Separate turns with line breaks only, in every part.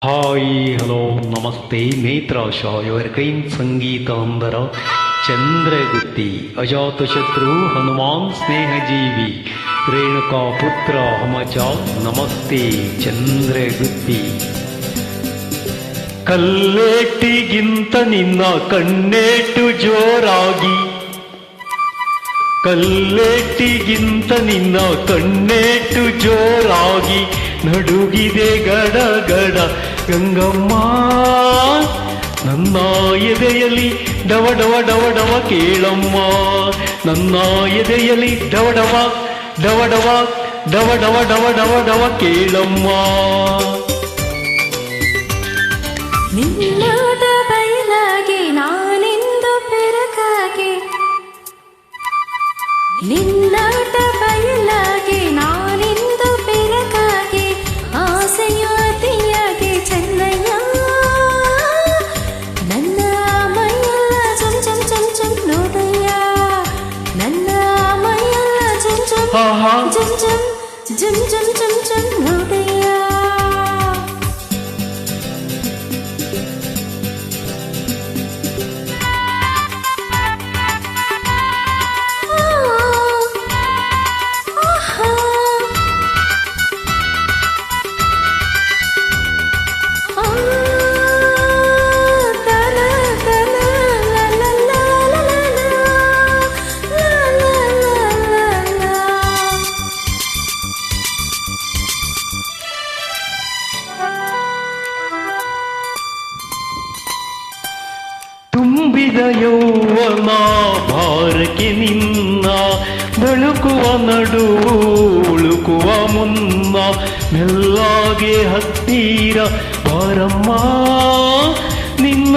Hi hello ನಮಸ್ತೆ ನೇತ್ರಾಶ ఎవరికైన్ ಸಂಗೀತಾಂಬರ ಚಂದ್ರಗುತ್ತಿ ಅಜಾತಶತ್ರು ಹನುಮಾನ್ ಸ್ನೇಹಜೀವಿ ರೇಣುಕಾ ಪುತ್ರ ಹಮಚ ನಮಸ್ತೆ ಚಂದ್ರಗುತ್ತಿ ಕಲ್ಲೇಟಿಗಿಂತ ನಿನ್ನ ಕಣ್ಣೇಟು ಜೋರಾಗಿ ಕಲ್ಲೇಟಿಗಿಂತ ನಿನ್ನ ಕಣ್ಣೇಟು ಜೋರಾಗಿ ನಡುಗಿದೆ ಗಡಗಡ ಗಂಗಮ್ಮ ನನ್ನ ಎದೆಯಲ್ಲಿ ಡವಡವ ಡವಡವ ಕೇಳಮ್ಮ ನನ್ನ ಎದೆಯಲ್ಲಿ ಡವಡವ ಡವಡವ ಡವಡವ ಡವಡವ ಕೇಳಮ್ಮ
ನಿನ್ನೋಟ ಬಯಲಾಗಿ ನಾನೆಂದು ಬೆರಕಾಗೆ ನಿನ್ನಾಟ ಬಯಲಾಗಿ ನಾನೆಂದು ಬೆರಕಾಗೆ ಆಸೆಯು ಅತಿಯಾಗಿ ಚೆನ್ನಯ್ಯ ನನ್ನ ಮೈಯೆಲ್ಲ ಚುಮ್ ಚುಮ್ ಚುಮ್ ಚುಮ್ ನೋಡಯ್ಯ ನನ್ನ ಮೈಯೆಲ್ಲ ಚುಮ್ ಚುಮ್ ಚುಮ್ ಚುಮ್ ಚುಮ್ ಚುಮ್ ಚುಮ್ ಚುಮ್ ನೋಡಯ್ಯ
ತುಂಬಿದ ಯೌವನ ಭಾರಕ್ಕೆ ನಿನ್ನ ಬಳುಕುವ ನಡುವು ಉಳುಕುವ ಮುನ್ನ ಮೆಲ್ಲಾಗೆ ಹತ್ತೀರ ಬಾರಮ್ಮ ನಿನ್ನ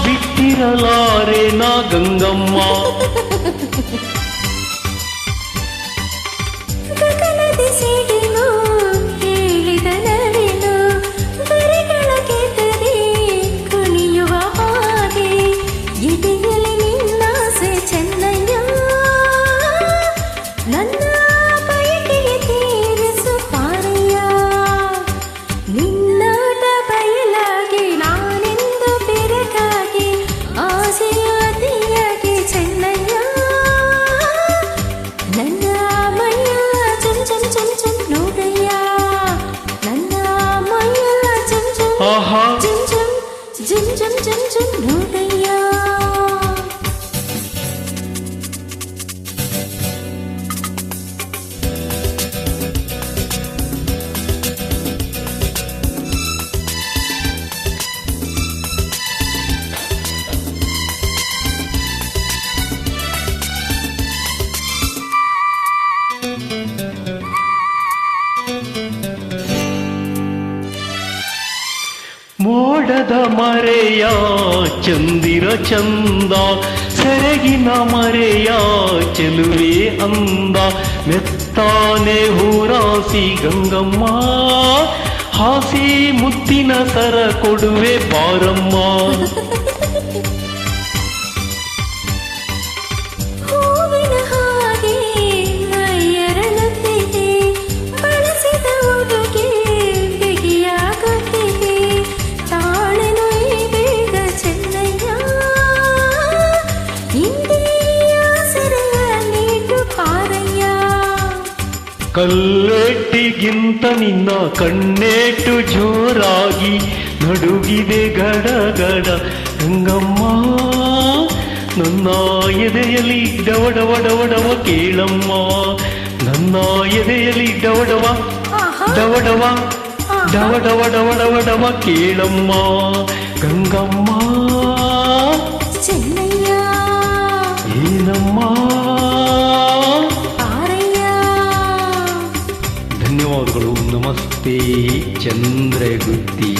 ಬಿಟ್ಟಿರಲಾರೆ ನಾ ಗಂಗಮ್ಮ
ಸಿಡಿಲು ಹೇಳಿದ ನವಿಲು ಬರಿಗಳ ಕೆತ್ತರಿ ಕುಣಿಯುವ ಹಾಗೆ ಎದೆಯಲ್ಲಿ ನಿನ್ನಾಸೆ ಚೆನ್ನಯ್ಯ ನನ್ನ ಬಯಕೆಗೆ ತೀರಿಸು ಪಾರಯ್ಯ ನಿನ್ನಾಟ ಬಯಲಾಗಿ ನಾನೆಂದು ಬೆರಗಾಗಿ ಆಸೆಯ ಅತಿಯಾಗಿ ಚೆನ್ನಯ್ಯ ನನ್ನ ಮೈಯೆಲ್ಲ ಚುಮ್ ಚುಮ್ ಚುಮ್ ಚುಮ್ ನೋಡಯ್ಯ ನನ್ನ ಮೈಯೆಲ್ಲ ಚುಮ್ ಚುಮ್ ಚುಮ್ ಚುಮ್ ಚುಮ್ ಚುಮ್ ಚುಮ್ ಚುಮ್ ನೋಡಯ್ಯ
ಮೋಡದ ಮರೆಯ ಚಂದಿರ ಚಂದ ಸೆರಗಿನ ಮರೆಯ ಚೆಲುವೆ ಅಂದ ಮೆತ್ತಾನೆ ಹೂರಾಸಿ ಗಂಗಮ್ಮ ಹಾಸಿ ಮುತ್ತಿನ ಸರ ಕೊಡುವೆ ಬಾರಮ್ಮ
ಹೂವಿನ ಹಾಗೆ ಮೈಯರಳುತ್ತಿದೆ ಬಳಸಿದ ಉಡುಗೆ ಬಿಗಿಯಾಗುತ್ತಿದೆ ತಾಳೆನು ಈ ಬೇಗ ಚೆನ್ನಯ್ಯ ಇಂದಿಯ ಸೆರೆಯ ನೀಟು ಪಾರಯ್ಯ
ಕಲ್ಲೆಟ್ಟಿಗಿಂತ ನಿನ್ನ ಕಣ್ಣೇಟು ಜೋರಾಗಿ ನಡುಗಿದೆ ಗಡಗಡ ಗಂಗಮ್ಮ ನನ್ನ ಎದೆಯಲ್ಲಿ ಡವಡವ ಡವಡವ ಕೇಳಮ್ಮ ನನ್ನ ಎದೆಯಲ್ಲಿ ಡವಡವ ಡವಡವ ಡವಡವ ಡವಡವ ಕೇಳಮ್ಮ ಗಂಗಮ್ಮ
ಚೆನ್ನಯ್ಯ
ಏನಮ್ಮ
ಪಾರಯ್ಯ
ಧನ್ಯವಾದಗಳು ನಮಸ್ತೆ ಚಂದ್ರಗುತ್ತಿ.